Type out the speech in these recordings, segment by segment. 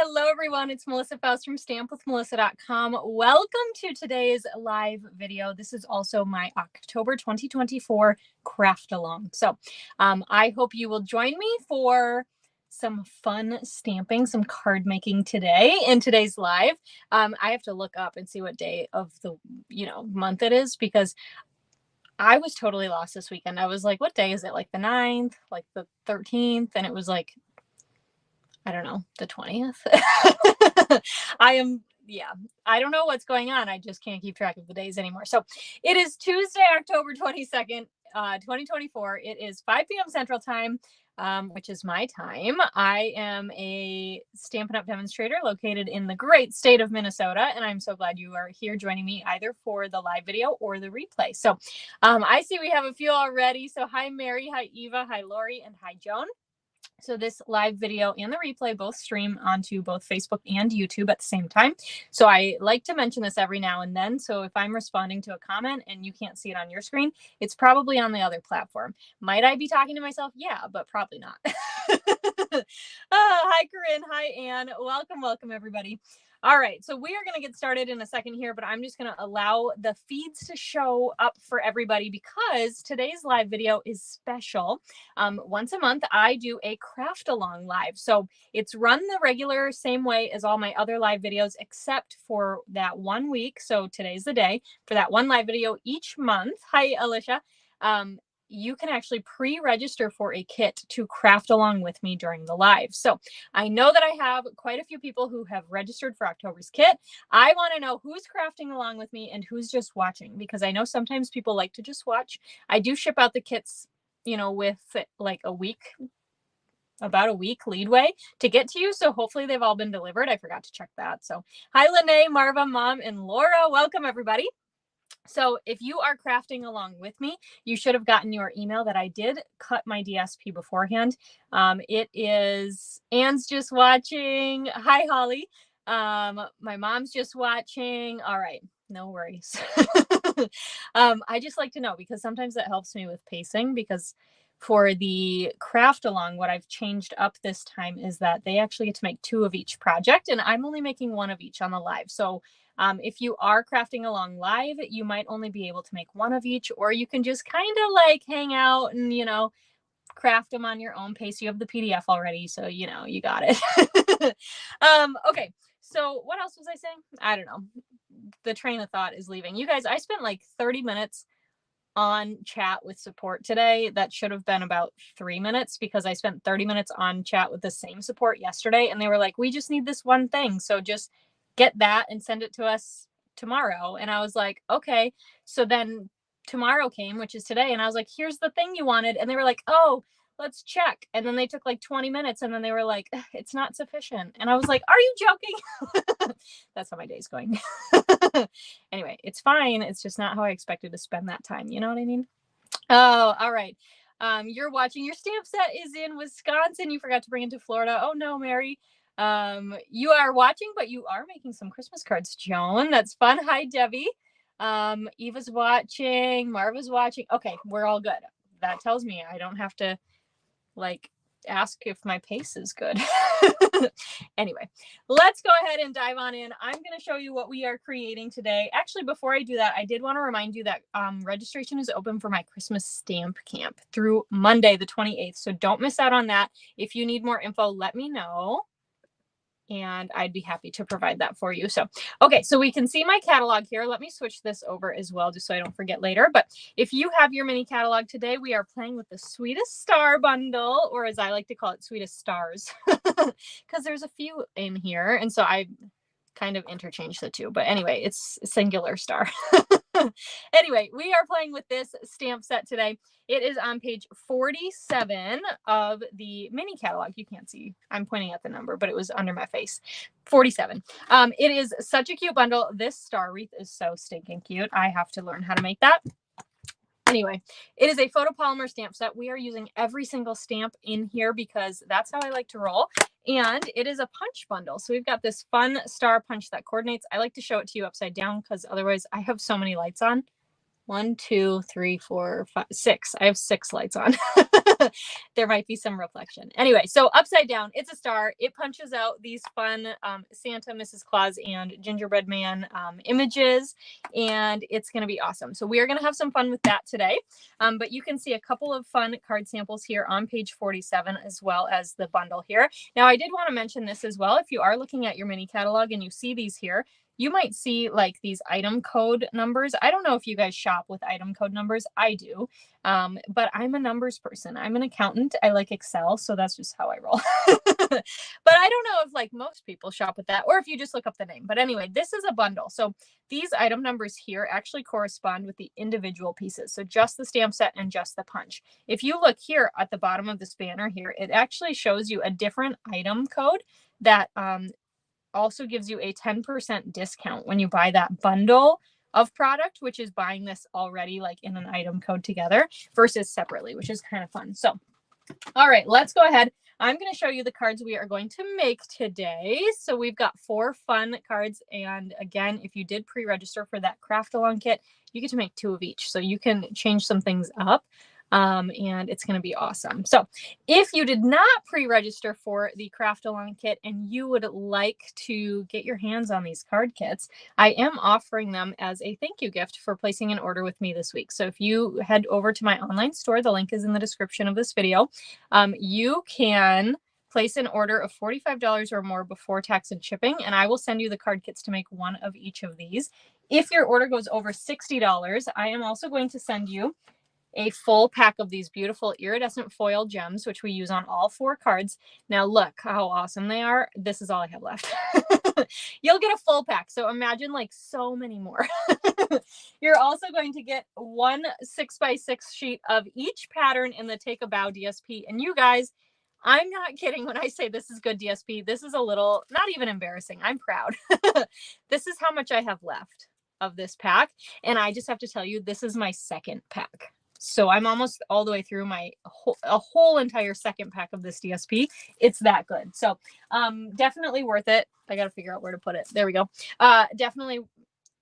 Hello, everyone. It's Melissa Faust from stampwithmelissa.com. Welcome to today's live video. This is also my October 2024 craft along. So I hope you will join me for some fun stamping, some card making today in today's live. I have to look up and see what day of the month it is, because I was totally lost this weekend. I was like, what day is it? Like the 9th, like the 13th? And it was like, I don't know, the 20th. I don't know what's going on. I just can't keep track of the days anymore. So it is Tuesday, October 22nd, 2024. It is 5 p.m. Central Time, which is my time. I am a Stampin' Up! Demonstrator located in the great state of Minnesota, and I'm so glad you are here joining me either for the live video or the replay. So I see we have a few already. So hi, Mary, hi, Eva, hi, Lori, and hi, Joan. So this live video and the replay both stream onto both Facebook and YouTube at the same time. So I like to mention this every now and then. So if I'm responding to a comment and you can't see it on your screen, it's probably on the other platform. Might I be talking to myself? Yeah, but probably not. Hi, Corinne. Hi, Anne. Welcome, everybody. All right, so we are going to get started in a second here, but I'm just going to allow the feeds to show up for everybody because today's live video is special. Once a month, I do a craft along live. So it's run the regular same way as all my other live videos, except for that 1 week. So today's the day for that one live video each month. Hi, Alicia. You can actually pre-register for a kit to craft along with me during the live. So I know that I have quite a few people who have registered for October's kit. I want to know who's crafting along with me and who's just watching, because I know sometimes people like to just watch. I do ship out the kits, with like about a week leadway to get to you. So hopefully they've all been delivered. I forgot to check that. So hi, Lene, Marva, Mom, and Laura. Welcome, everybody. So if you are crafting along with me, you should have gotten your email that I did cut my DSP beforehand. It is Anne's just watching. Hi, Holly. My mom's just watching. All right. No worries. I just like to know, because sometimes that helps me with pacing, because for the craft along, what I've changed up this time is that they actually get to make 2 of each project, and I'm only making 1 of each on the live. So if you are crafting along live, you might only be able to make 1 of each, or you can just kind of like hang out and, craft them on your own pace. You have the PDF already, so, you got it. Okay. So what else was I saying? I don't know. The train of thought is leaving. You guys, I spent like 30 minutes on chat with support today. That should have been about 3 minutes, because I spent 30 minutes on chat with the same support yesterday, and they were like, we just need this one thing. So just get that and send it to us tomorrow. And I was like, okay. So then tomorrow came, which is today. And I was like, here's the thing you wanted. And they were like, oh, let's check. And then they took like 20 minutes. And then they were like, it's not sufficient. And I was like, are you joking? That's how my day's going. Anyway, it's fine. It's just not how I expected to spend that time. You know what I mean? Oh, all right. You're watching. Your stamp set is in Wisconsin. You forgot to bring it to Florida. Oh no, Mary. You are watching, but you are making some Christmas cards, Joan. That's fun. Hi, Debbie. Eva's watching. Marva's watching. Okay, we're all good. That tells me I don't have to ask if my pace is good. Anyway, let's go ahead and dive on in. I'm going to show you what we are creating today. Actually, before I do that, I did want to remind you that registration is open for my Christmas stamp camp through Monday, the 28th. So don't miss out on that. If you need more info, let me know, and I'd be happy to provide that for you. So, okay, so we can see my catalog here. Let me switch this over as well, just so I don't forget later. But if you have your mini catalog today, we are playing with the Sweetest Star Bundle, or as I like to call it, Sweetest Stars, because there's a few in here. And so I kind of interchange the two. But anyway, it's singular star. Anyway, we are playing with this stamp set today. It is on page 47 of the mini catalog. You can't see, I'm pointing at the number, but it was under my face. 47. It is such a cute bundle. This star wreath is so stinking cute. I have to learn how to make that. Anyway, it is a photopolymer stamp set. We are using every single stamp in here because that's how I like to roll. And it is a punch bundle. So we've got this fun star punch that coordinates. I like to show it to you upside down because otherwise I have so many lights on. 1, 2, 3, 4, 5, 6. I have 6 lights on. There might be some reflection. Anyway, so upside down, it's a star. It punches out these fun Santa, Mrs. Claus, and Gingerbread Man images, and it's going to be awesome. So we are going to have some fun with that today. But you can see a couple of fun card samples here on page 47, as well as the bundle here. Now, I did want to mention this as well. If you are looking at your mini catalog and you see these here, you might see like these item code numbers. I don't know if you guys shop with item code numbers. I do. But I'm a numbers person. I'm an accountant. I like Excel, so that's just how I roll. But I don't know if like most people shop with that, or if you just look up the name. But anyway, this is a bundle. So these item numbers here actually correspond with the individual pieces. So just the stamp set and just the punch. If you look here at the bottom of this banner here, it actually shows you a different item code that also gives you a 10% discount when you buy that bundle of product, which is buying this already like in an item code together versus separately, which is kind of fun. So, all right, let's go ahead. I'm going to show you the cards we are going to make today. So we've got 4 fun cards. And again, if you did pre-register for that craft along kit, you get to make 2 of each. So you can change some things up. And it's going to be awesome. So if you did not pre-register for the craft along kit and you would like to get your hands on these card kits, I am offering them as a thank you gift for placing an order with me this week. So if you head over to my online store, the link is in the description of this video. You can place an order of $45 or more before tax and shipping, and I will send you the card kits to make 1 of each of these. If your order goes over $60, I am also going to send you a full pack of these beautiful iridescent foil gems, which we use on all 4 cards. Now look how awesome they are. This is all I have left. You'll get a full pack. So imagine like so many more. You're also going to get 1 6x6 sheet of each pattern in the Take a Bow DSP. And you guys, I'm not kidding when I say this is good DSP. This is a little, not even embarrassing. I'm proud. This is how much I have left of this pack. And I just have to tell you, this is my 2nd pack. So I'm almost all the way through my whole entire 2nd pack of this DSP. It's that good. So definitely worth it. I got to figure out where to put it. There we go. Definitely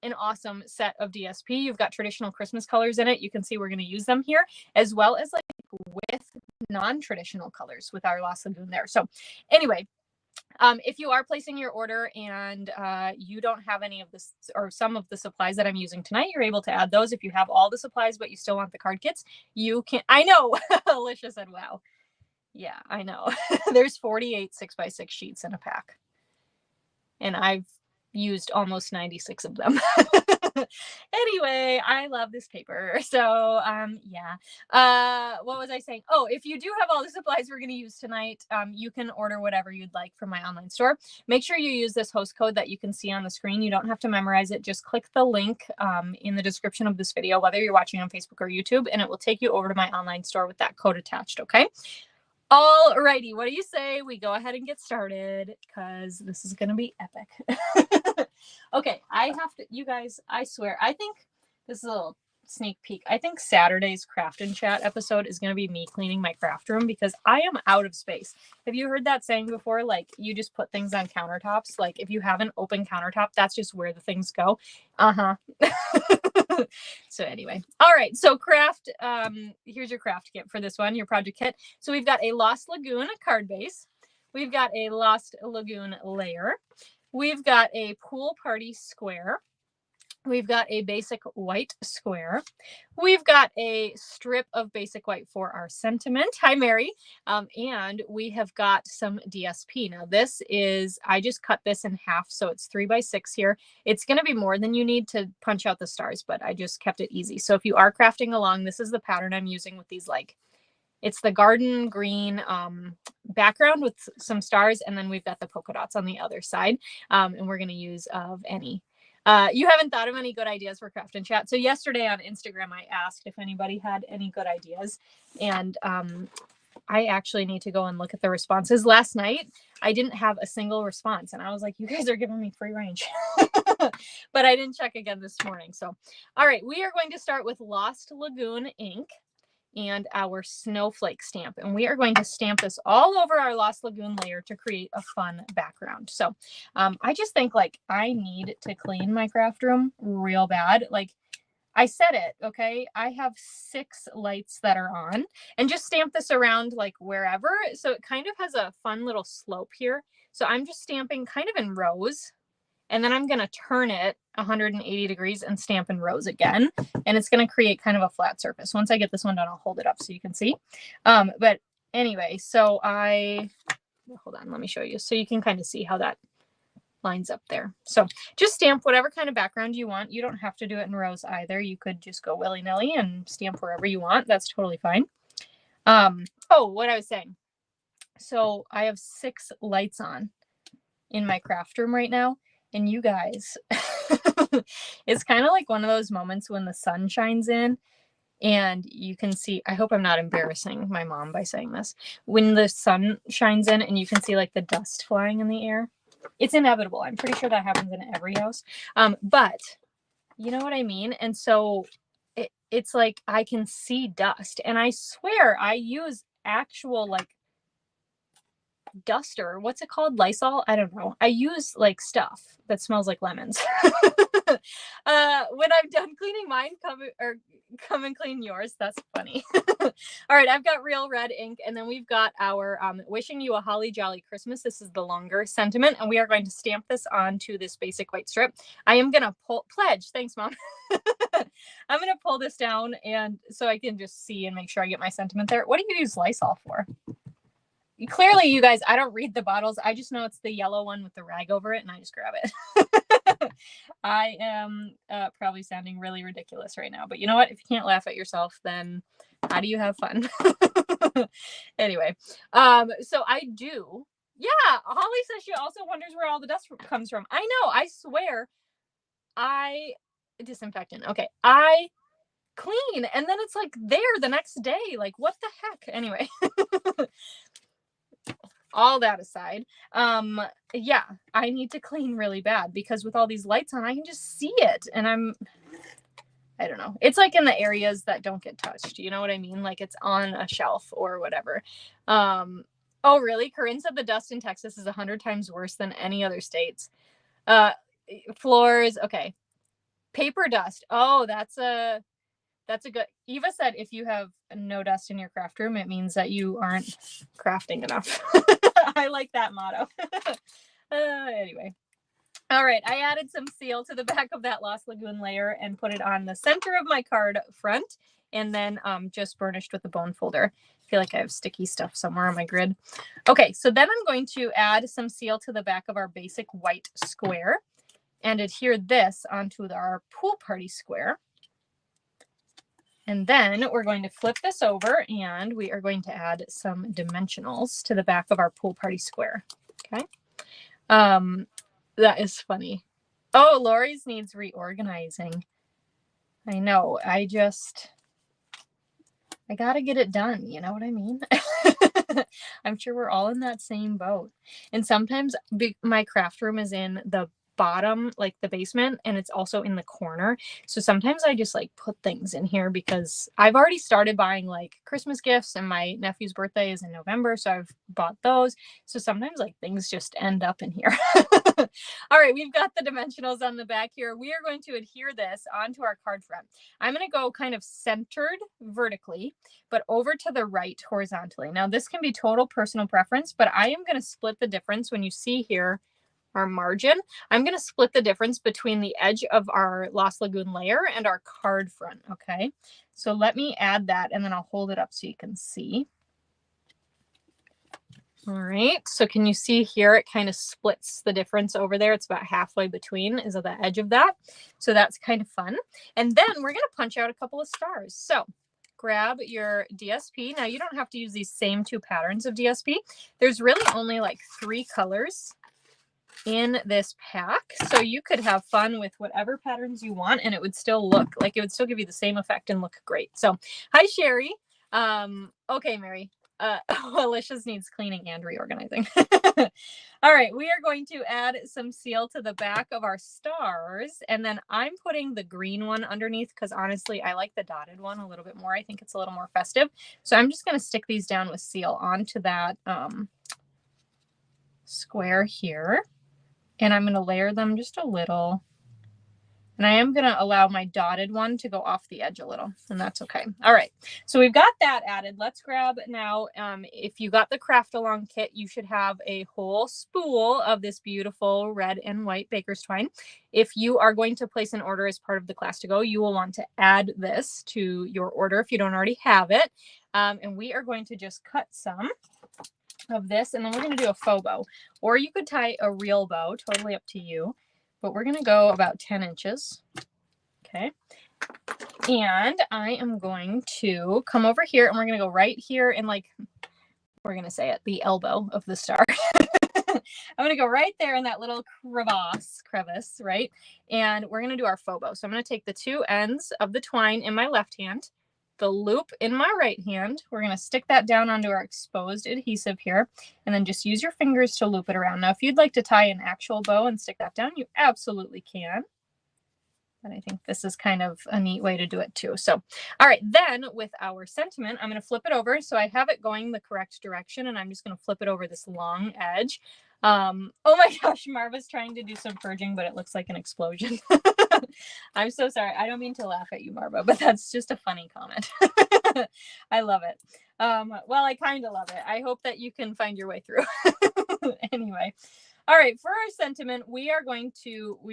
an awesome set of DSP. You've got traditional Christmas colors in it. You can see we're going to use them here, as well as like with non-traditional colors with our Lost Lagoon there. So anyway, if you are placing your order and you don't have any of this or some of the supplies that I'm using tonight, you're able to add those. If you have all the supplies, but you still want the card kits, you can. I know. Alicia said, wow. Yeah, I know. There's 48 6x6 sheets in a pack. And I've used almost 96 of them. Anyway, I love this paper. So yeah. What was I saying? Oh, if you do have all the supplies we're going to use tonight, you can order whatever you'd like from my online store. Make sure you use this host code that you can see on the screen. You don't have to memorize it. Just click the link in the description of this video, whether you're watching on Facebook or YouTube, and it will take you over to my online store with that code attached. Okay. All righty. What do you say we go ahead and get started? Because this is going to be epic. Okay. I have to, you guys, I swear, I think this is a little sneak peek. I think Saturday's Craft and Chat episode is going to be me cleaning my craft room because I am out of space. Have you heard that saying before? Like you just put things on countertops. Like if you have an open countertop, that's just where the things go. So anyway, all right. So craft, here's your craft kit for this one, your project kit. So we've got a Lost Lagoon card base. We've got a Lost Lagoon layer. We've got a pool party square. We've got a basic white square. We've got a strip of basic white for our sentiment. Hi, Mary. And we have got some DSP. Now this is, I just cut this in half. So it's 3x6 here. It's going to be more than you need to punch out the stars, but I just kept it easy. So if you are crafting along, this is the pattern I'm using with these, like, it's the garden green background with some stars. And then we've got the polka dots on the other side. And we're going to use of any. You haven't thought of any good ideas for Craft and Chat. So yesterday on Instagram, I asked if anybody had any good ideas. And I actually need to go and look at the responses. Last night, I didn't have a single response. And I was like, you guys are giving me free range. But I didn't check again this morning. So, all right, we are going to start with Lost Lagoon ink and our snowflake stamp. And we are going to stamp this all over our Lost Lagoon layer to create a fun background. So I just think like I need to clean my craft room real bad. Like I set it, okay? I have 6 lights that are on, and just stamp this around like wherever. So it kind of has a fun little slope here. So I'm just stamping kind of in rows, and then I'm gonna turn it 180 degrees and stamp in rows again. And it's gonna create kind of a flat surface. Once I get this one done, I'll hold it up so you can see. But anyway, so hold on, let me show you. So you can kind of see how that lines up there. So just stamp whatever kind of background you want. You don't have to do it in rows either. You could just go willy-nilly and stamp wherever you want. That's totally fine. Oh, what I was saying. So I have 6 lights on in my craft room right now. And you guys, it's kind of like one of those moments when the sun shines in and you can see, I hope I'm not embarrassing my mom by saying this, when the sun shines in and you can see like the dust flying in the air. It's inevitable. I'm pretty sure that happens in every house. But you know what I mean? And so it's like I can see dust, and I swear I use actual like duster. What's it called? Lysol? I don't know. I use like stuff that smells like lemons. When I'm done cleaning mine, come and clean yours. That's funny. All right, I've got real red ink, and then we've got our wishing you a holly jolly Christmas. This is the longer sentiment, and we are going to stamp this onto this basic white strip. I am gonna pledge. Thanks, Mom. I'm gonna pull this down, and so I can just see and make sure I get my sentiment there. What do you use Lysol for? Clearly, you guys, I don't read the bottles. I just know it's the yellow one with the rag over it, and I just grab it. I am probably sounding really ridiculous right now, but you know what? If you can't laugh at yourself, then how do you have fun? Anyway, so I do. Yeah, Holly says she also wonders where all the dust comes from. I know, I swear. Disinfectant. Okay, I clean, and then it's like there the next day. Like, what the heck? Anyway. All that aside, yeah, I need to clean really bad because with all these lights on, I can just see it. And I don't know. It's like in the areas that don't get touched. You know what I mean? Like it's on a shelf or whatever. Oh, really? Corinne said the dust in Texas is 100 times worse than any other states. Floors. Okay. Paper dust. Oh, that's a good. Eva said if you have no dust in your craft room, it means that you aren't crafting enough. I like that motto. Anyway. All right. I added some seal to the back of that Lost Lagoon layer and put it on the center of my card front, and then just burnished with the bone folder. I feel like I have sticky stuff somewhere on my grid. Okay. So then I'm going to add some seal to the back of our basic white square and adhere this onto our pool party square. And then we're going to flip this over and we are going to add some dimensionals to the back of our pool party square. Okay. That is funny. Oh, Lori's needs reorganizing. I know. I got to get it done. You know what I mean? I'm sure we're all in that same boat. And sometimes my craft room is in the bottom, like the basement, and it's also in the corner. So sometimes I just like put things in here because I've already started buying like Christmas gifts, and my nephew's birthday is in November, so I've bought those. So sometimes like things just end up in here. All right, we've got the dimensionals on the back here. We are going to adhere this onto our card front. I'm going to go kind of centered vertically, but over to the right horizontally. Now this can be total personal preference, but I am going to split the difference. When you see here our margin, I'm going to split the difference between the edge of our Lost Lagoon layer and our card front. Okay, so let me add that, and then I'll hold it up so you can see. All right, so can you see here it kind of splits the difference over there? It's about halfway between is at the edge of that. So that's kind of fun. And then we're going to punch out a couple of stars. So grab your DSP. Now you don't have to use these same 2 patterns of DSP. There's really only like 3 colors in this pack, so you could have fun with whatever patterns you want, and it would still look like, it would still give you the same effect and look great. So hi Sherry. Okay, Mary. Alicia's needs cleaning and reorganizing. All right, we are going to add some seal to the back of our stars, and then I'm putting the green one underneath because honestly I like the dotted one a little bit more. I think it's a little more festive, so I'm just going to stick these down with seal onto that square here. And I'm going to layer them just a little. And I am going to allow my dotted one to go off the edge a little, and that's okay. All right, so we've got that added. Let's grab now, if you got the craft along kit, you should have a whole spool of this beautiful red and white baker's twine. If you are going to place an order as part of the class to go, you will want to add this to your order if you don't already have it. And we are going to just cut some of this, and then we're going to do a faux bow, or you could tie a real bow, totally up to you, but we're going to go about 10 inches. Okay. And I am going to come over here, and we're going to go right here in, like, we're going to say it, the elbow of the star. I'm going to go right there in that little crevice, right? And we're going to do our faux bow. So I'm going to take the two ends of the twine in my left hand, the loop in my right hand. We're going to stick that down onto our exposed adhesive here, and then just use your fingers to loop it around. Now, if you'd like to tie an actual bow and stick that down, you absolutely can. And I think this is kind of a neat way to do it too. So, all right, then with our sentiment, I'm going to flip it over. So I have it going the correct direction, and I'm just going to flip it over this long edge. Oh my gosh, Marva's trying to do some purging, but it looks like an explosion. I'm so sorry. I don't mean to laugh at you, Marva, but that's just a funny comment. I love it. Well, I kind of love it. I hope that you can find your way through. Anyway. All right, for our sentiment, we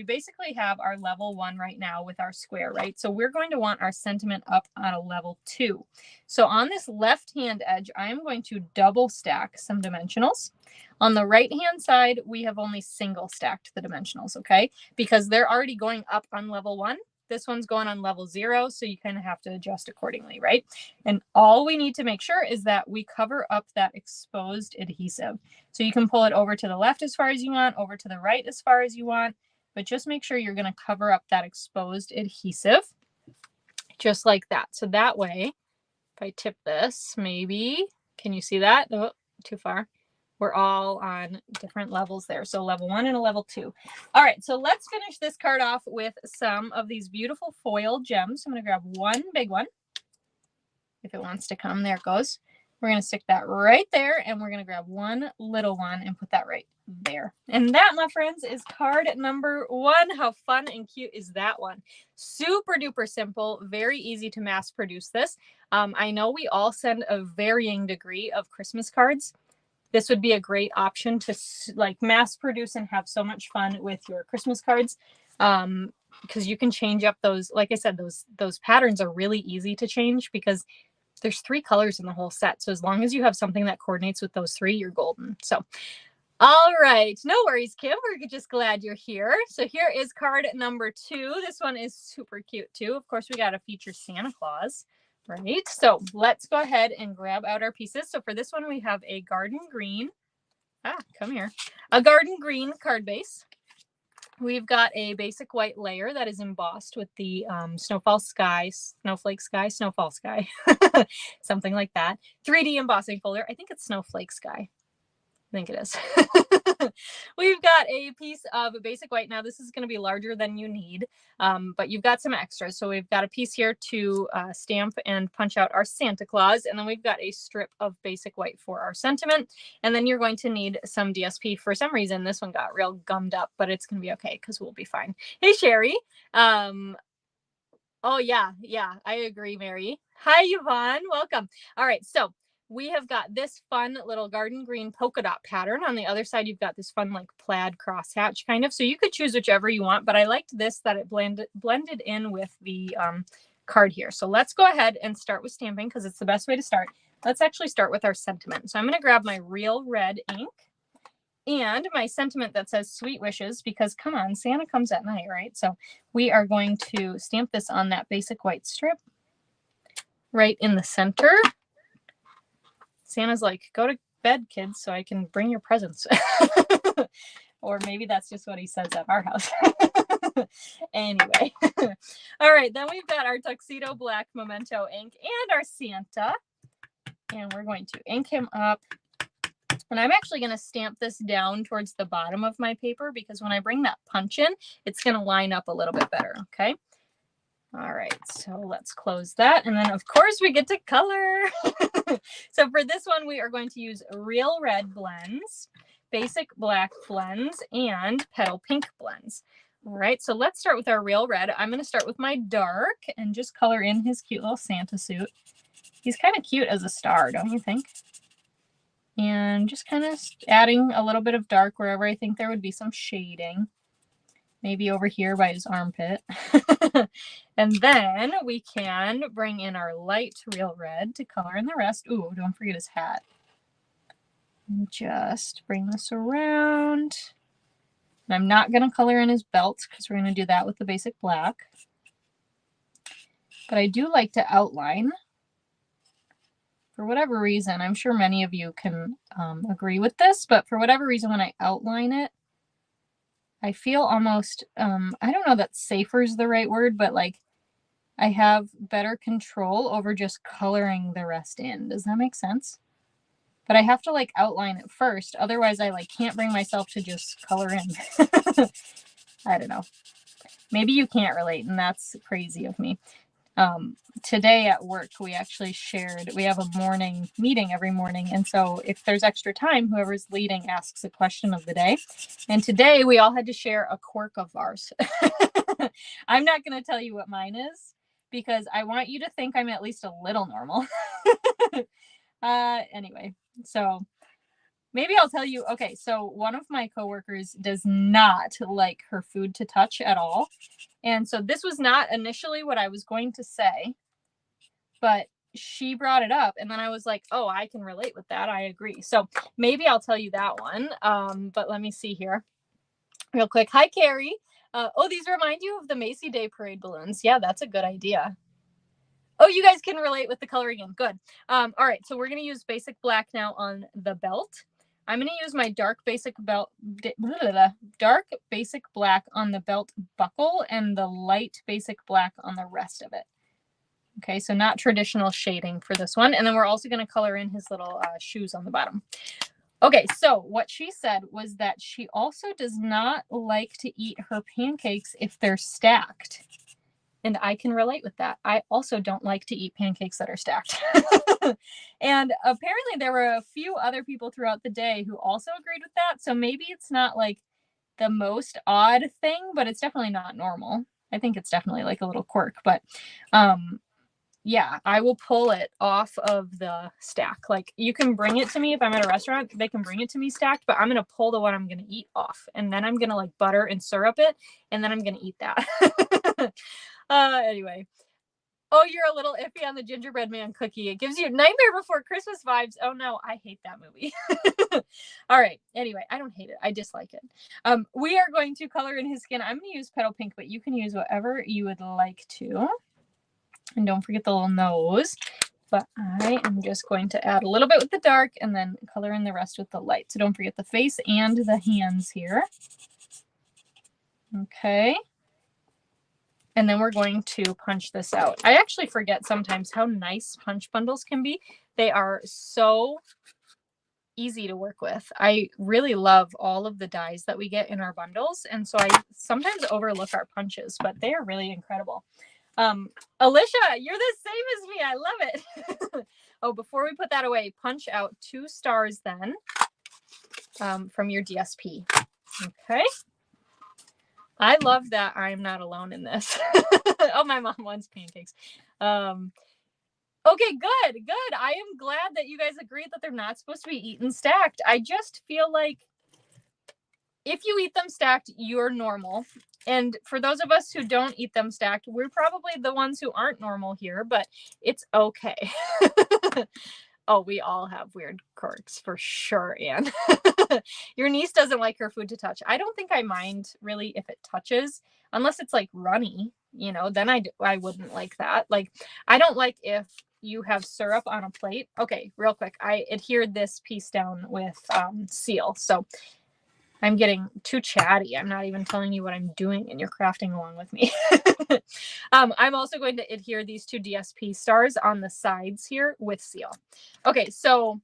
basically have our level 1 right now with our square, right? So we're going to want our sentiment up on a level 2. So on this left-hand edge, I am going to double stack some dimensionals. On the right-hand side, we have only single stacked the dimensionals, okay? Because they're already going up on level 1. This one's going on level 0, so you kind of have to adjust accordingly, right? And all we need to make sure is that we cover up that exposed adhesive. So you can pull it over to the left as far as you want, over to the right as far as you want, but just make sure you're going to cover up that exposed adhesive, just like that. So that way, if I tip this, maybe, can you see that? Oh, too far. We're all on different levels there. So level 1 and a level 2. All right, so let's finish this card off with some of these beautiful foil gems. I'm going to grab one big one. If it wants to come, there it goes. We're going to stick that right there, and we're going to grab one little one and put that right there. And that, my friends, is card number 1. How fun and cute is that one? Super duper simple, very easy to mass produce this. I know we all send a varying degree of Christmas cards. This would be a great option to like mass produce and have so much fun with your Christmas cards, because you can change up those. Like I said, those patterns are really easy to change because there's 3 colors in the whole set. So as long as you have something that coordinates with those 3, you're golden. So, all right. No worries, Kim. We're just glad you're here. So here is card number 2. This one is super cute too. Of course, we got to feature Santa Claus. Right, so let's go ahead and grab out our pieces. So for this one, we have a garden green. Come here. A garden green card base. We've got a basic white layer that is embossed with the snowfall sky, snowflake sky, snowfall sky, something like that. 3D embossing folder. I think it's snowflake sky. I think it is. We've got a piece of basic white. Now this is going to be larger than you need, but you've got some extras. So we've got a piece here to stamp and punch out our Santa Claus. And then we've got a strip of basic white for our sentiment. And then you're going to need some DSP. For some reason, this one got real gummed up, but it's going to be okay because we'll be fine. Hey, Sherry. Oh, yeah, I agree, Mary. Hi, Yvonne. Welcome. All right, so we have got this fun little garden green polka dot pattern. On the other side, you've got this fun like plaid crosshatch kind of. So you could choose whichever you want, but I liked this that it blended in with the card here. So let's go ahead and start with stamping because it's the best way to start. Let's actually start with our sentiment. So I'm going to grab my real red ink and my sentiment that says Sweet Wishes because come on, Santa comes at night, right? So we are going to stamp this on that basic white strip right in the center. Santa's like, go to bed, kids, so I can bring your presents. Or maybe that's just what he says at our house. Anyway. All right, then we've got our tuxedo black memento ink and our Santa. And we're going to ink him up. And I'm actually going to stamp this down towards the bottom of my paper because when I bring that punch in, it's going to line up a little bit better, okay? All right, so let's close that. And then, of course, we get to color. So for this one, we are going to use Real Red blends, Basic Black blends, and Petal Pink blends. All right, so let's start with our real red. I'm going to start with my dark and just color in his cute little Santa suit. He's kind of cute as a star, don't you think? And just kind of adding a little bit of dark wherever I think there would be some shading. Maybe over here by his armpit. And then we can bring in our light real red to color in the rest. Ooh, don't forget his hat. And just bring this around. And I'm not going to color in his belt because we're going to do that with the basic black. But I do like to outline. For whatever reason, I'm sure many of you can agree with this, but for whatever reason, when I outline it, I feel almost, I don't know that safer is the right word, but like I have better control over just coloring the rest in. Does that make sense? But I have to like outline it first. Otherwise, I like can't bring myself to just color in. I don't know. Maybe you can't relate, and that's crazy of me. Today at work, we actually shared, we have a morning meeting every morning. And so if there's extra time, whoever's leading asks a question of the day. And today we all had to share a quirk of ours. I'm not going to tell you what mine is because I want you to think I'm at least a little normal. Anyway, so maybe I'll tell you. Okay, so one of my coworkers does not like her food to touch at all. And so this was not initially what I was going to say, but she brought it up and then I was like, oh, I can relate with that. I agree. So maybe I'll tell you that one. But let me see here real quick. Hi, Carrie. Oh, these remind you of the Macy Day Parade balloons. Yeah, that's a good idea. Oh, you guys can relate with the coloring in. Good. All right, so we're going to use basic black now on the belt. I'm going to use my dark basic black on the belt buckle and the light basic black on the rest of it. Okay, so not traditional shading for this one. And then we're also going to color in his little shoes on the bottom. Okay, so what she said was that she also does not like to eat her pancakes if they're stacked. And I can relate with that. I also don't like to eat pancakes that are stacked. And apparently there were a few other people throughout the day who also agreed with that. So maybe it's not like the most odd thing, but it's definitely not normal. I think it's definitely like a little quirk, but yeah, I will pull it off of the stack. Like you can bring it to me if I'm at a restaurant, they can bring it to me stacked, but I'm going to pull the one I'm going to eat off. And then I'm going to like butter and syrup it. And then I'm going to eat that. Anyway. Oh, you're a little iffy on the gingerbread man cookie. It gives you Nightmare Before Christmas vibes. Oh no, I hate that movie. All right. Anyway, I don't hate it. I dislike it. We are going to color in his skin. I'm going to use Petal Pink, but you can use whatever you would like to. And don't forget the little nose. But I am just going to add a little bit with the dark and then color in the rest with the light. So don't forget the face and the hands here. Okay. And then we're going to punch this out. I actually forget sometimes how nice punch bundles can be. They are so easy to work with. I really love all of the dies that we get in our bundles. And so I sometimes overlook our punches, but they are really incredible. Alicia, you're the same as me. I love it. Oh, before we put that away, punch out 2 stars then from your DSP. Okay. I love that I'm not alone in this. Oh, my mom wants pancakes. Okay, good. I am glad that you guys agreed that they're not supposed to be eaten stacked. I just feel like if you eat them stacked, you're normal. And for those of us who don't eat them stacked, we're probably the ones who aren't normal here, but it's okay. Oh, we all have weird quirks for sure, Anne. Your niece doesn't like her food to touch. I don't think I mind really if it touches, unless it's like runny, you know, then I wouldn't like that. Like, I don't like if you have syrup on a plate. Okay, real quick. I adhered this piece down with seal. So I'm getting too chatty. I'm not even telling you what I'm doing and you're crafting along with me. I'm also going to adhere these 2 DSP stars on the sides here with seal. Okay, so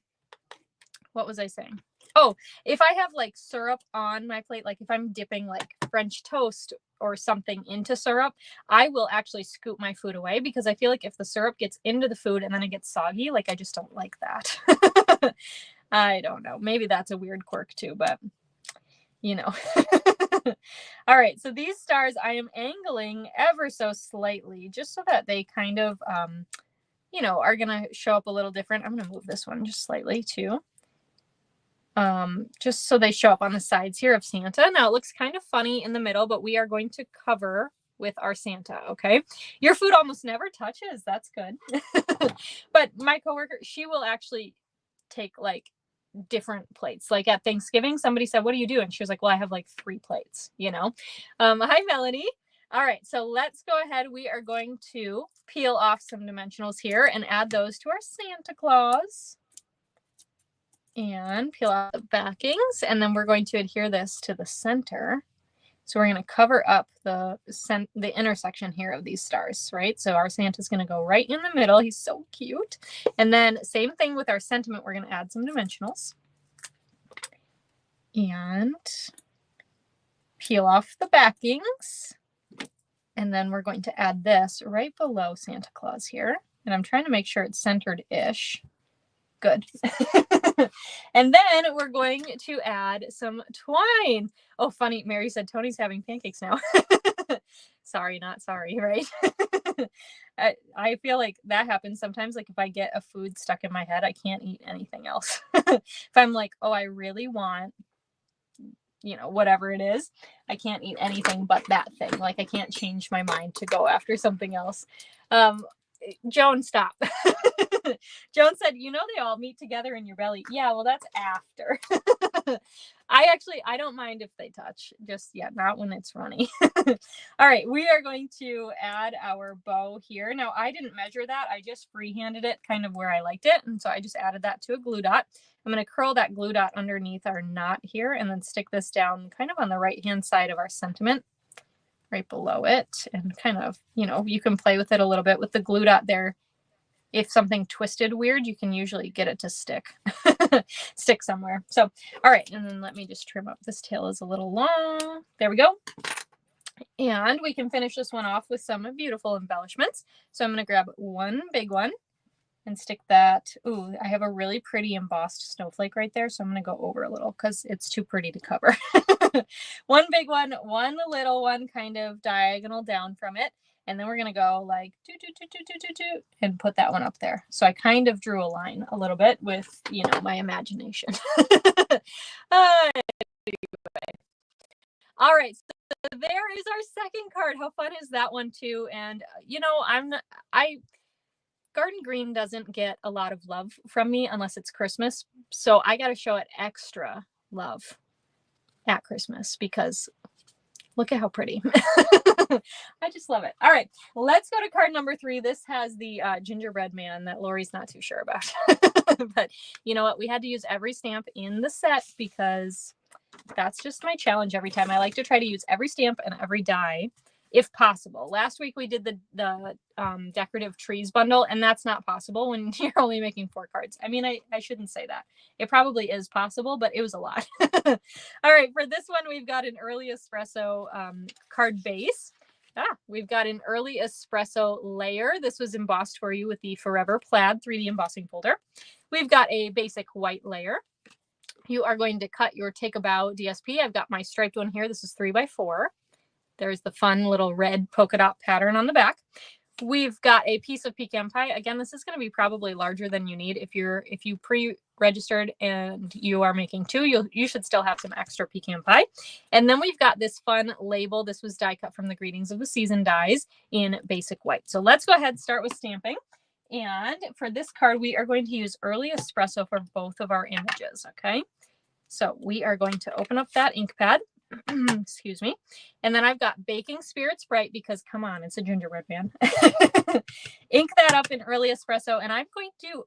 what was I saying? Oh, if I have like syrup on my plate, like if I'm dipping like French toast or something into syrup, I will actually scoop my food away because I feel like if the syrup gets into the food and then it gets soggy, like I just don't like that. I don't know. Maybe that's a weird quirk too, but you know. All right, so these stars I am angling ever so slightly just so that they kind of, you know, are going to show up a little different. I'm going to move this one just slightly too. Just so they show up on the sides here of Santa. Now it looks kind of funny in the middle, but we are going to cover with our Santa, okay? Your food almost never touches. That's good. But my coworker, she will actually take like different plates. Like at Thanksgiving, somebody said, "What do you do?" And she was like, "Well, I have like 3 plates, you know?" Hi, Melanie. All right, so let's go ahead. We are going to peel off some dimensionals here and add those to our Santa Claus. And peel out the backings, and then we're going to adhere this to the center. So we're going to cover up the intersection here of these stars, right? So our Santa's going to go right in the middle. He's so cute. And then same thing with our sentiment. We're going to add some dimensionals. And peel off the backings. And then we're going to add this right below Santa Claus here. And I'm trying to make sure it's centered-ish. Good. And then we're going to add some twine. Oh, funny. Mary said Tony's having pancakes now. Sorry, not sorry, right? I feel like that happens sometimes. Like if I get a food stuck in my head, I can't eat anything else. If I'm like, oh, I really want, you know, whatever it is, I can't eat anything but that thing. Like I can't change my mind to go after something else. Joan, stop. Joan said, you know, they all meet together in your belly. Yeah, well, that's after. I don't mind if they touch. Just, yeah, not when it's runny. All right, we are going to add our bow here. Now, I didn't measure that. I just freehanded it kind of where I liked it. And so I just added that to a glue dot. I'm going to curl that glue dot underneath our knot here and then stick this down kind of on the right-hand side of our sentiment. Right below it, and kind of, you know, you can play with it a little bit with the glue dot there. If something twisted weird, you can usually get it to stick somewhere. So, all right. And then let me just trim up. This tail is a little long. There we go. And we can finish this one off with some beautiful embellishments. So I'm going to grab one big one and stick that. Ooh, I have a really pretty embossed snowflake right there. So I'm going to go over a little because it's too pretty to cover. One big one, one little one kind of diagonal down from it. And then we're going to go like and put that one up there. So I kind of drew a line a little bit with, you know, my imagination. All right. So there is our second card. How fun is that one too? And, you know, Garden Green doesn't get a lot of love from me unless it's Christmas. So I got to show it extra love at Christmas because look at how pretty. I just love it. All right, let's go to card number 3. This has the gingerbread man that Lori's not too sure about. But you know what? We had to use every stamp in the set because that's just my challenge every time. I like to try to use every stamp and every die if possible. Last week we did the decorative trees bundle, and that's not possible when you're only making 4 cards. I mean, I shouldn't say that. It probably is possible, but it was a lot. All right, for this one, we've got an early espresso card base. We've got an early espresso layer. This was embossed for you with the Forever Plaid 3D embossing folder. We've got a basic white layer. You are going to cut your Take a Bow DSP. I've got my striped one here. This is 3x4. There's the fun little red polka dot pattern on the back. We've got a piece of pecan pie. Again, this is going to be probably larger than you need. If you pre-registered and you are making 2, you should still have some extra pecan pie. And then we've got this fun label. This was die cut from the Greetings of the Season dies in basic white. So let's go ahead and start with stamping. And for this card, we are going to use early espresso for both of our images. Okay. So we are going to open up that ink pad. Excuse me. And then I've got Baking Spirits Bright because come on, it's a gingerbread man. Ink that up in early espresso, and I'm going to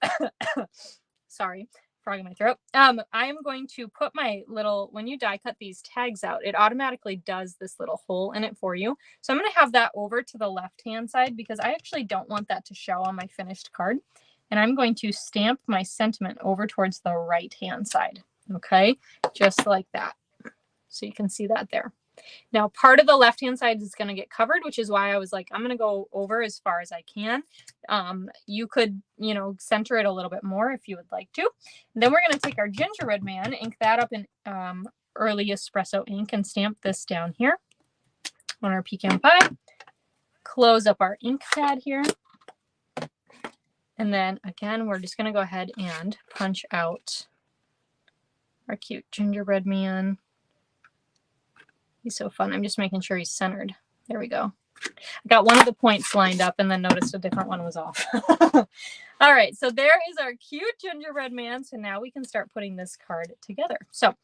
sorry, frog in my throat. I am going to put my little, when you die cut these tags out, it automatically does this little hole in it for you. So I'm going to have that over to the left hand side because I actually don't want that to show on my finished card. And I'm going to stamp my sentiment over towards the right hand side. Okay, just like that. So you can see that there. Now, part of the left-hand side is going to get covered, which is why I was like, I'm going to go over as far as I can. You could, you know, center it a little bit more if you would like to. And then we're going to take our gingerbread man, ink that up in early espresso ink and stamp this down here on our pecan pie. Close up our ink pad here. And then again, we're just going to go ahead and punch out our cute gingerbread man. He's so fun. I'm just making sure he's centered. There we go. I got one of the points lined up and then noticed a different one was off. All right, so there is our cute gingerbread man. So now we can start putting this card together. So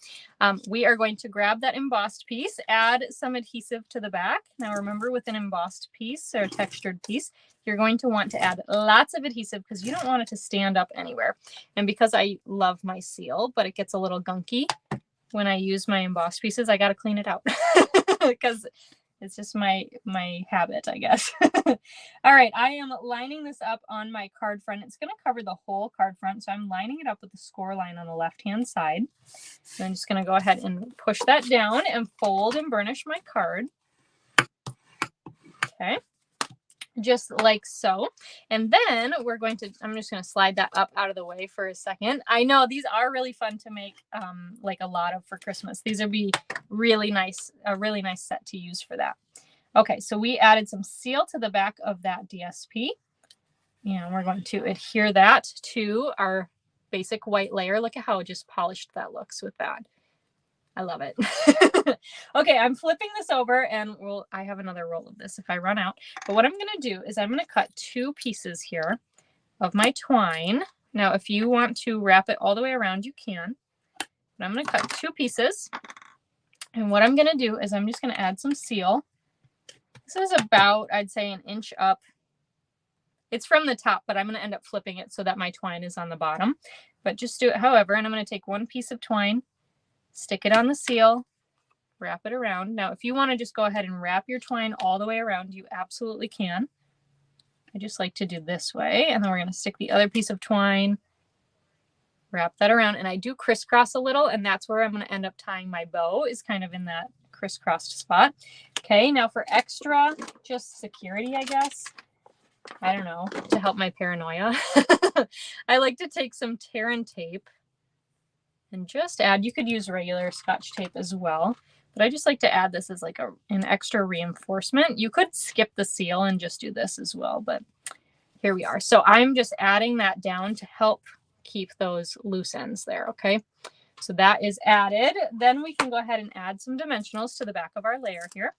we are going to grab that embossed piece, add some adhesive to the back. Now remember, with an embossed piece or a textured piece, you're going to want to add lots of adhesive because you don't want it to stand up anywhere. And because I love my seal, but it gets a little gunky when I use my embossed pieces, I got to clean it out because it's just my habit, I guess. All right, I am lining this up on my card front. It's going to cover the whole card front, so I'm lining it up with the score line on the left-hand side. So I'm just going to go ahead and push that down and fold and burnish my card. Okay, just like so. And then we're going to, I'm just going to slide that up out of the way for a second. I know these are really fun to make like a lot of for Christmas. These would be really nice, a really nice set to use for that. Okay, so we added some seal to the back of that DSP. And we're going to adhere that to our basic white layer. Look at how just polished that looks with that. I love it. Okay, I'm flipping this over and I have another roll of this if I run out. But what I'm going to do is I'm going to cut 2 pieces here of my twine. Now, if you want to wrap it all the way around, you can. But I'm going to cut 2 pieces. And what I'm going to do is I'm just going to add some seal. This is about, I'd say, 1 inch up. It's from the top, but I'm going to end up flipping it so that my twine is on the bottom. But just do it however. And I'm going to take 1 piece of twine, stick it on the seal, wrap it around. Now, if you want to just go ahead and wrap your twine all the way around, you absolutely can. I just like to do this way. And then we're going to stick the other piece of twine, wrap that around. And I do crisscross a little, and that's where I'm going to end up tying my bow, is kind of in that crisscrossed spot. Okay, now for extra, just security, I guess. I don't know, to help my paranoia. I like to take some tear and tape and just add, you could use regular Scotch tape as well, but I just like to add this as like an extra reinforcement. You could skip the seal and just do this as well, but here we are. So I'm just adding that down to help keep those loose ends there, okay? So that is added. Then we can go ahead and add some dimensionals to the back of our layer here.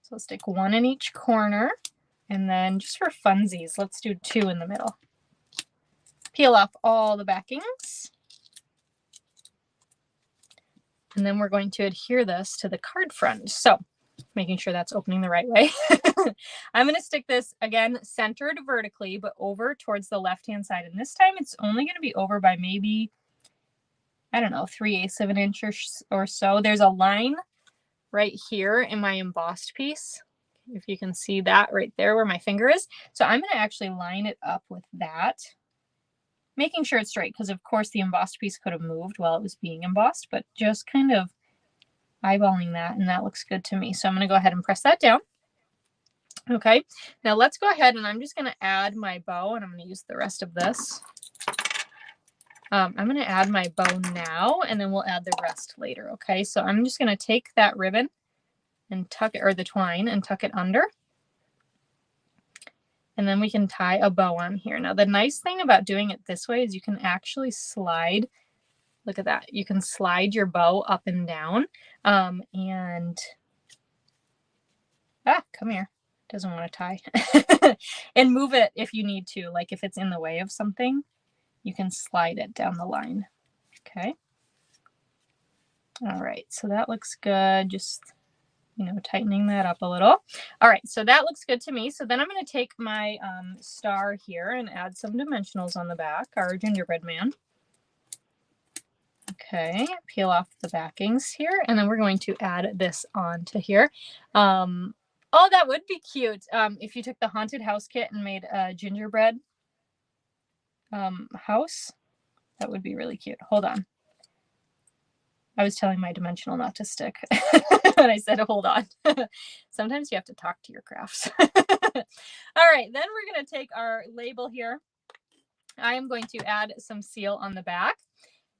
So let's stick 1 in each corner, and then just for funsies, let's do 2 in the middle. Peel off all the backings. And then we're going to adhere this to the card front. So making sure that's opening the right way. I'm going to stick this, again, centered vertically, but over towards the left-hand side. And this time it's only going to be over by maybe, I don't know, 3/8 of an inch or so. There's a line right here in my embossed piece, if you can see that right there where my finger is. So I'm going to actually line it up with that, making sure it's straight, because of course the embossed piece could have moved while it was being embossed, but just kind of eyeballing that, and that looks good to me. So I'm going to go ahead and press that down. Okay, now let's go ahead and I'm just going to add my bow, and I'm going to use the rest of this. I'm going to add my bow now, and then we'll add the rest later. Okay, so I'm just going to take that ribbon and tuck it, or the twine, and tuck it under. And then we can tie a bow on here. Now, the nice thing about doing it this way is you can actually slide, look at that. You can slide your bow up and down. Come here. Doesn't want to tie. And move it if you need to. Like if it's in the way of something, you can slide it down the line. Okay. All right. So that looks good. Just, you know, tightening that up a little. All right, so that looks good to me. So then I'm going to take my star here and add some dimensionals on the back, our gingerbread man. Okay, peel off the backings here, and then we're going to add this onto here. Oh, that would be cute if you took the haunted house kit and made a gingerbread house. That would be really cute. Hold on. I was telling my dimensional not to stick. And I said, hold on. Sometimes you have to talk to your crafts. All right, then we're going to take our label here. I am going to add some seal on the back.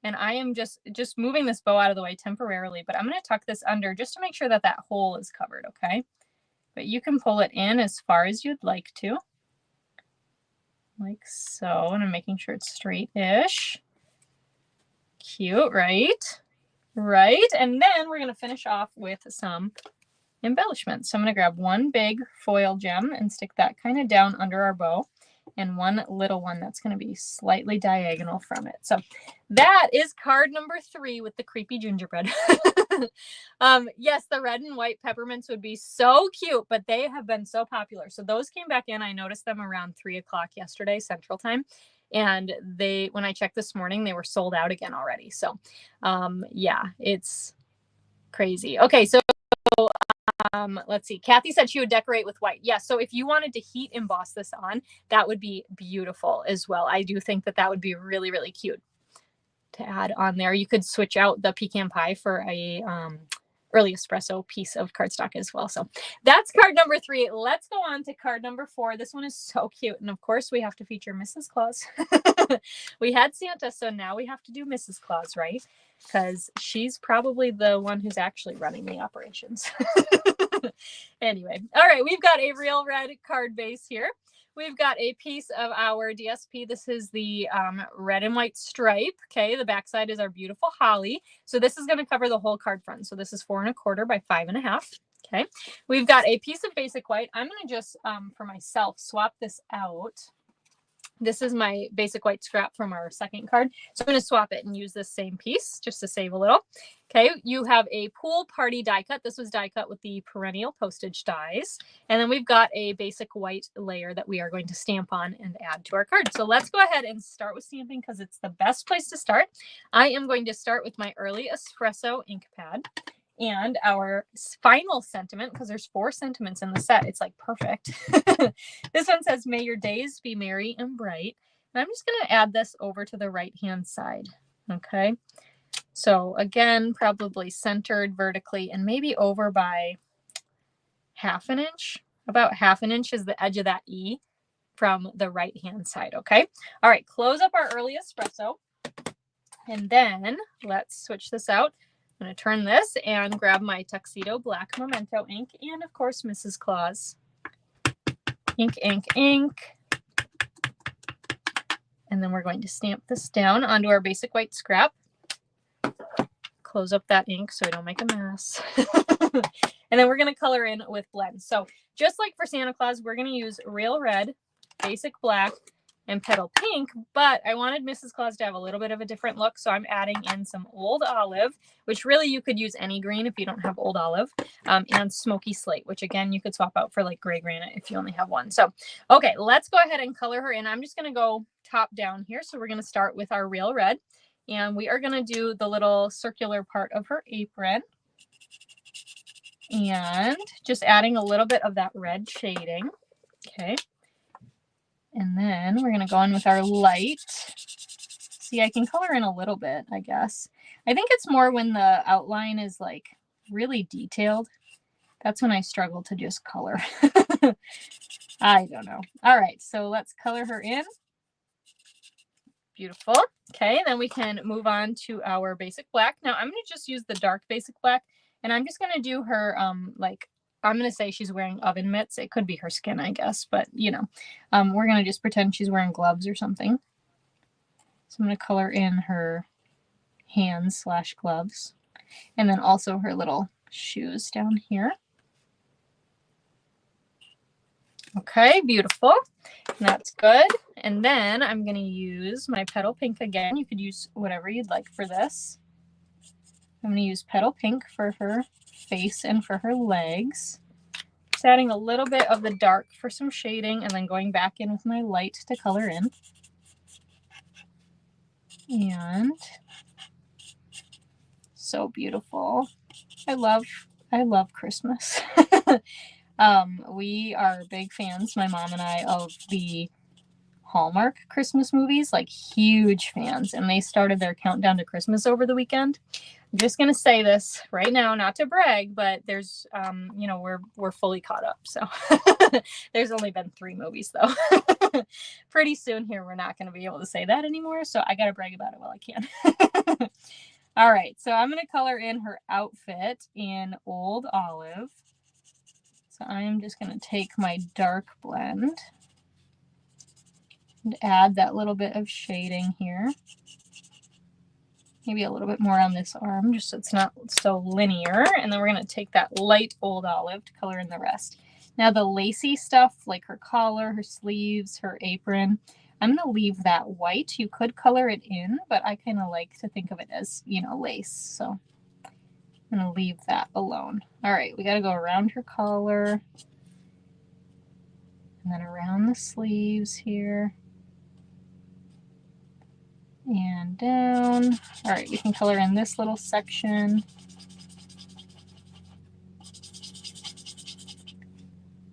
And I am just moving this bow out of the way temporarily, but I'm going to tuck this under just to make sure that that hole is covered, okay? But you can pull it in as far as you'd like to. Like so, and I'm making sure it's straight-ish. Cute, right? Right, and then we're going to finish off with some embellishments. So I'm going to grab one big foil gem and stick that kind of down under our bow, and one little one that's going to be slightly diagonal from it. So that is card number 3 with the creepy gingerbread. Yes, the red and white peppermints would be so cute, but they have been so popular. So those came back in. I noticed them around 3 o'clock yesterday, Central Time. And when I checked this morning, they were sold out again already. So yeah, it's crazy. Okay, so let's see. Kathy said she would decorate with white. Yes. So if you wanted to heat emboss this on, that would be beautiful as well. I do think that that would be really, really cute to add on there. You could switch out the pecan pie for a early espresso piece of cardstock as well. So that's card number 3. Let's go on to card number 4. This one is so cute. And of course we have to feature Mrs. Claus. We had Santa, so now we have to do Mrs. Claus, right? Because she's probably the one who's actually running the operations. Anyway, all right, we've got a real red card base here. We've got a piece of our DSP. This is the red and white stripe. Okay, the backside is our beautiful holly. So this is going to cover the whole card front. So this is 4 1/4 by 5 1/2. Okay, we've got a piece of basic white. I'm going to just, for myself, swap this out. This is my basic white scrap from our second card. So I'm going to swap it and use this same piece just to save a little. Okay, you have a pool party die cut. This was die cut with the perennial postage dies. And then we've got a basic white layer that we are going to stamp on and add to our card. So let's go ahead and start with stamping because it's the best place to start. I am going to start with my early espresso ink pad. And our final sentiment, because there's 4 sentiments in the set, it's like perfect. This one says, may your days be merry and bright. And I'm just going to add this over to the right-hand side. Okay. So again, probably centered vertically and maybe over by 1/2 inch. About 1/2 inch is the edge of that E from the right-hand side. Okay. All right. Close up our early espresso. And then let's switch this out. I'm going to turn this and grab my Tuxedo Black Memento ink and, of course, Mrs. Claus. Ink, ink, ink. And then we're going to stamp this down onto our basic white scrap. Close up that ink so I don't make a mess. And then we're going to color in with blends. So just like for Santa Claus, we're going to use Real Red, Basic Black, and Petal Pink, but I wanted Mrs. Claus to have a little bit of a different look, so I'm adding in some Old Olive, which really you could use any green if you don't have Old Olive, and Smoky Slate, which again you could swap out for like Gray Granite if you only have one. So, okay, let's go ahead and color her in. I'm just going to go top down here, so we're going to start with our Real Red, and we are going to do the little circular part of her apron, and just adding a little bit of that red shading. Okay. And then we're going to go in with our light. See, I can color in a little bit, I guess. I think it's more when the outline is like really detailed. That's when I struggle to just color. I don't know. All right, so let's color her in. Beautiful. Okay, then we can move on to our basic black. Now I'm going to just use the dark basic black, and I'm just going to do her like, I'm going to say she's wearing oven mitts. It could be her skin, I guess, but you know, we're going to just pretend she's wearing gloves or something. So I'm going to color in her hands / gloves, and then also her little shoes down here. Okay, beautiful. That's good. And then I'm going to use my Petal Pink again. You could use whatever you'd like for this. I'm going to use Petal Pink for her face and for her legs. Just adding a little bit of the dark for some shading and then going back in with my light to color in. And so beautiful. I love Christmas. We are big fans, my mom and I, of the Hallmark Christmas movies, like huge fans, and they started their countdown to Christmas over the weekend. I'm just gonna say this right now, not to brag, but there's you know, we're fully caught up. So there's only been 3 movies though. Pretty soon here we're not gonna be able to say that anymore. So I gotta brag about it while I can. All right, so I'm gonna color in her outfit in Old Olive. So I'm just gonna take my dark blend and add that little bit of shading here. Maybe a little bit more on this arm, just so it's not so linear. And then we're going to take that light Old Olive to color in the rest. Now the lacy stuff, like her collar, her sleeves, her apron, I'm going to leave that white. You could color it in, but I kind of like to think of it as, you know, lace. So I'm going to leave that alone. All right, we got to go around her collar and then around the sleeves here. And down. All right, we can color in this little section.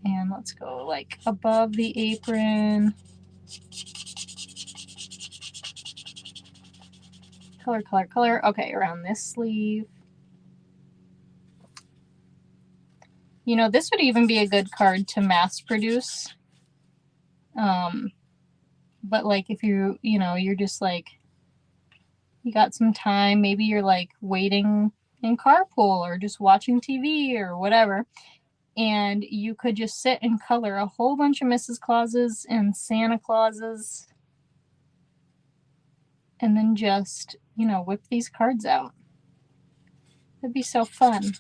And let's go like above the apron. Color, color, color. Okay, around this sleeve. You know, this would even be a good card to mass produce. But like if you know, you're just like, you got some time, maybe you're like waiting in carpool or just watching TV or whatever, and you could just sit and color a whole bunch of Mrs. Clauses and Santa Clauses and then just, you know, whip these cards out. That'd be so fun.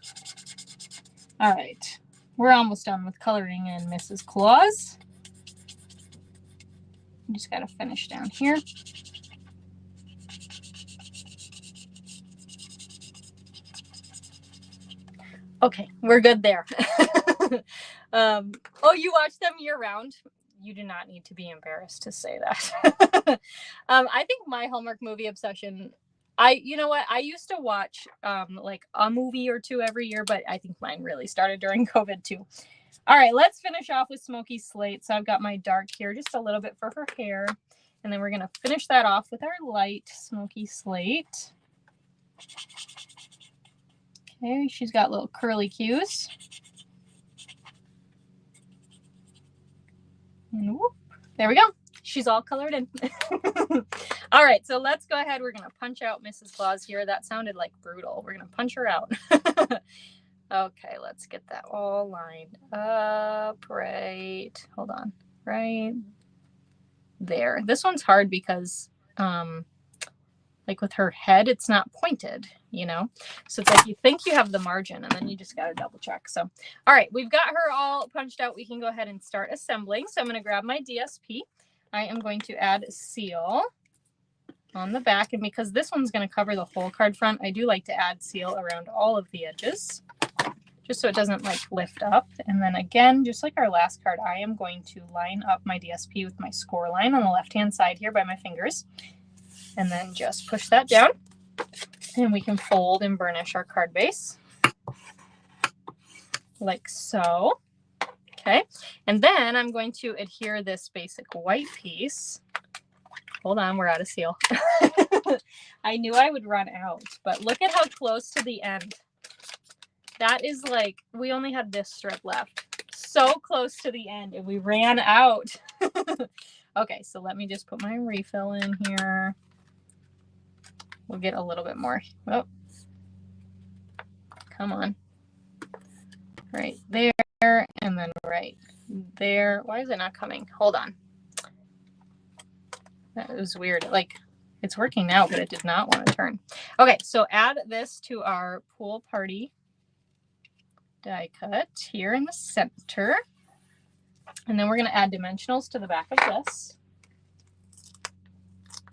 All right, we're almost done with coloring in Mrs. Claus. You just got to finish down here. Okay, we're good there. Oh, you watch them year round? You do not need to be embarrassed to say that. I think my Hallmark movie obsession, you know what? I used to watch like a movie or 2 every year, but I think mine really started during COVID too. All right, let's finish off with Smoky Slate. So I've got my dark here, just a little bit for her hair. And then we're going to finish that off with our light Smoky Slate. Okay, she's got little curly cues. And whoop, there we go. She's all colored in. All right, so let's go ahead. We're going to punch out Mrs. Claus here. That sounded like brutal. We're going to punch her out. Okay, let's get that all lined up right. Hold on. Right there. This one's hard because like with her head, it's not pointed, you know? So it's like you think you have the margin and then you just got to double check. So, all right, we've got her all punched out. We can go ahead and start assembling. So I'm going to grab my DSP. I am going to add a seal on the back. And because this one's going to cover the whole card front, I do like to add seal around all of the edges, just so it doesn't like lift up. And then again, just like our last card, I am going to line up my DSP with my score line on the left-hand side here by my fingers. And then just push that down and we can fold and burnish our card base like so. Okay, and then I'm going to adhere this basic white piece. Hold on, we're out of seal. I knew I would run out, but look at how close to the end. That is like, we only had this strip left. So close to the end and we ran out. Okay, so let me just put my refill in here. We'll get a little bit more. Oh, come on. Right there, and then right there. Why is it not coming? Hold on. That was weird. Like, it's working now, but it did not want to turn. Okay, so add this to our pool party die cut here in the center. And then we're going to add dimensionals to the back of this.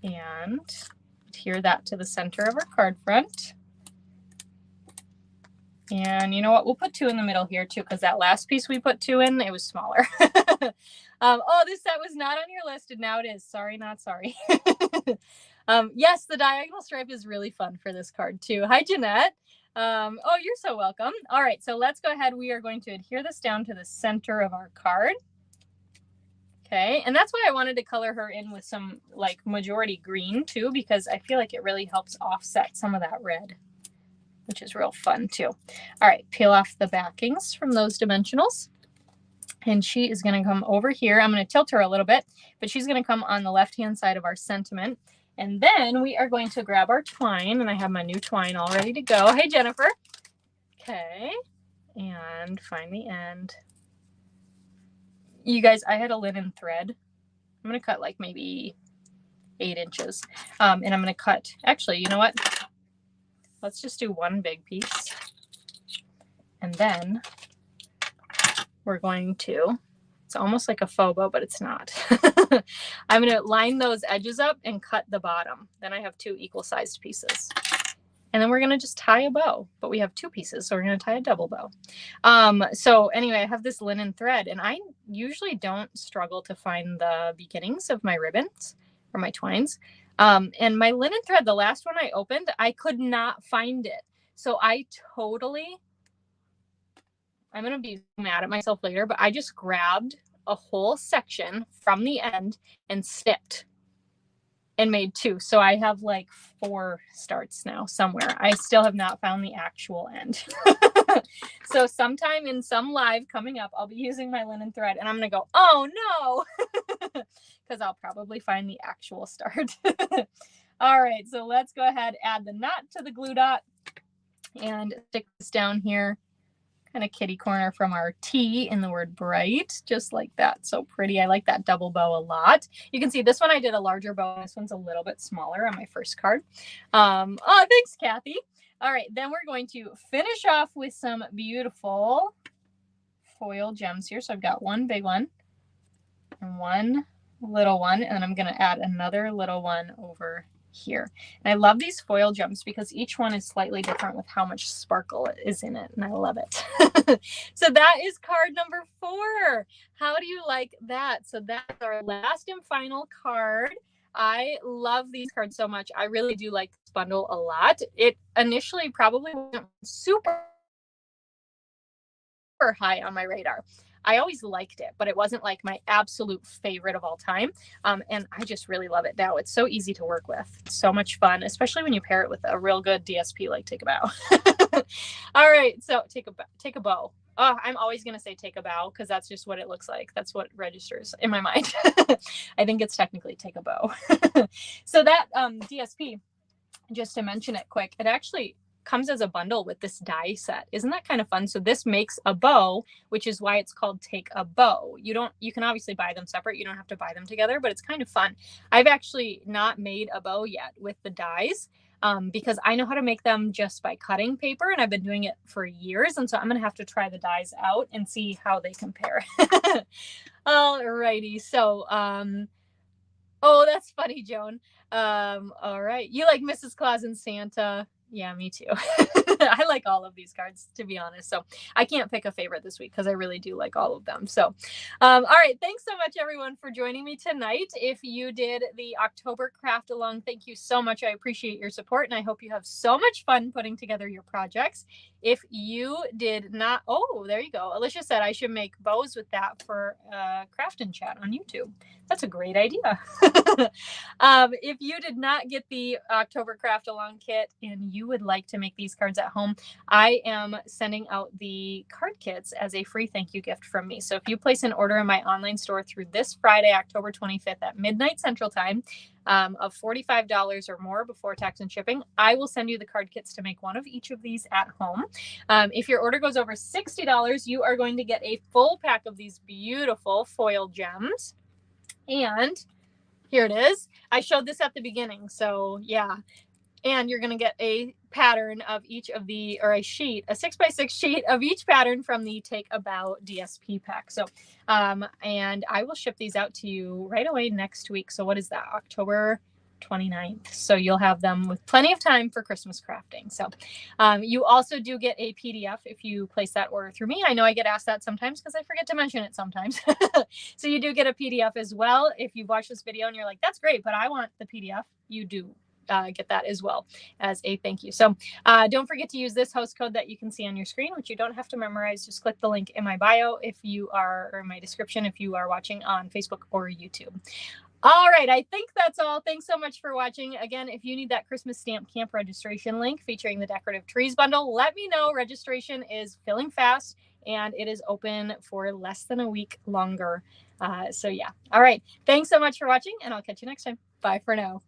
And adhere that to the center of our card front. And you know what? We'll put 2 in the middle here too, because that last piece we put 2 in, it was smaller. Oh, this set was not on your list, and now it is. Sorry, not sorry. Yes, the diagonal stripe is really fun for this card too. Hi, Jeanette. Oh, you're so welcome. All right, so let's go ahead. We are going to adhere this down to the center of our card. Okay, and that's why I wanted to color her in with some like majority green too, because I feel like it really helps offset some of that red. which is real fun too. All right, peel off the backings from those dimensionals. And she is going to come over here. I'm going to tilt her a little bit, but she's going to come on the left-hand side of our sentiment. And then we are going to grab our twine, and I have my new twine all ready to go. Hey, Jennifer. Okay. And find the end. You guys, I had a linen thread. I'm going to cut like maybe 8 inches. And I'm going to cut, actually, you know what? Let's just do one big piece. And then we're going to, it's almost like a faux bow, but it's not. I'm going to line those edges up and cut the bottom. Then I have 2 equal sized pieces. And then we're going to just tie a bow, but we have 2 pieces. So we're going to tie a double bow. So anyway, I have this linen thread, and I usually don't struggle to find the beginnings of my ribbons or my twines. And my linen thread, the last one I opened, I could not find it. So I'm going to be mad at myself later, but I just grabbed a whole section from the end and snipped and made 2. So I have like 4 starts now somewhere. I still have not found the actual end. So sometime in some live coming up, I'll be using my linen thread and I'm going to go, oh no, because I'll probably find the actual start. All right, so let's go ahead, add the knot to the glue dot and stick this down here. Kind of kitty corner from our T in the word bright, just like that. So pretty. I like that double bow a lot. You can see this one I did a larger bow. This one's a little bit smaller on my first card. Oh, thanks, Kathy. All right, then we're going to finish off with some beautiful foil gems here. So I've got one big one and one little one, and I'm going to add another little one over here. And I love these foil gems because each one is slightly different with how much sparkle is in it, and I love it. So that is card number 4. How do you like that? So that's our last and final card. I love these cards so much. I really do like this bundle a lot. It initially probably wasn't super high on my radar. I always liked it, but it wasn't like my absolute favorite of all time. And I just really love it now. It's so easy to work with. It's so much fun, especially when you pair it with a real good DSP like Take a Bow. All right, so take a bow. Oh, I'm always going to say take a bow because that's just what it looks like. That's what registers in my mind. I think it's technically take a bow. So that DSP, just to mention it quick, it actually comes as a bundle with this die set. Isn't that kind of fun? So this makes a bow, which is why it's called Take a Bow. You can obviously buy them separate. You don't have to buy them together, but it's kind of fun. I've actually not made a bow yet with the dies because I know how to make them just by cutting paper, and I've been doing it for years. And so I'm going to have to try the dies out and see how they compare. All righty. So, oh, that's funny, Joan. All right. You like Mrs. Claus and Santa? Yeah, me too. I like all of these cards, to be honest. So I can't pick a favorite this week because I really do like all of them. So, all right. Thanks so much, everyone, for joining me tonight. If you did the October craft along, thank you so much. I appreciate your support, and I hope you have so much fun putting together your projects. If you did not, oh, there you go. Alicia said I should make bows with that for craft and chat on YouTube. That's a great idea. If you did not get the October craft along kit and you would like to make these cards at home, I am sending out the card kits as a free thank you gift from me. So if you place an order in my online store through this Friday, October 25th at midnight Central Time, of $45 or more before tax and shipping, I will send you the card kits to make one of each of these at home. If your order goes over $60, you are going to get a full pack of these beautiful foil gems. And here it is. I showed this at the beginning. So yeah. And you're going to get a pattern of each of the, or a 6x6 sheet of each pattern from the Take a Bow DSP pack. So, and I will ship these out to you right away next week. So what is that? October 29th. So you'll have them with plenty of time for Christmas crafting. So you also do get a PDF if you place that order through me. I know I get asked that sometimes because I forget to mention it sometimes. So you do get a PDF as well. If you've watched this video and you're like, that's great, but I want the PDF, you do get that as well as a thank you. So don't forget to use this host code that you can see on your screen, which you don't have to memorize. Just click the link in my bio if you are, or my description if you are watching on Facebook or YouTube. All right, I think that's all. Thanks so much for watching. Again, if you need that Christmas stamp camp registration link featuring the decorative trees bundle, let me know. Registration is filling fast and it is open for less than a week longer. So yeah. All right. Thanks so much for watching and I'll catch you next time. Bye for now.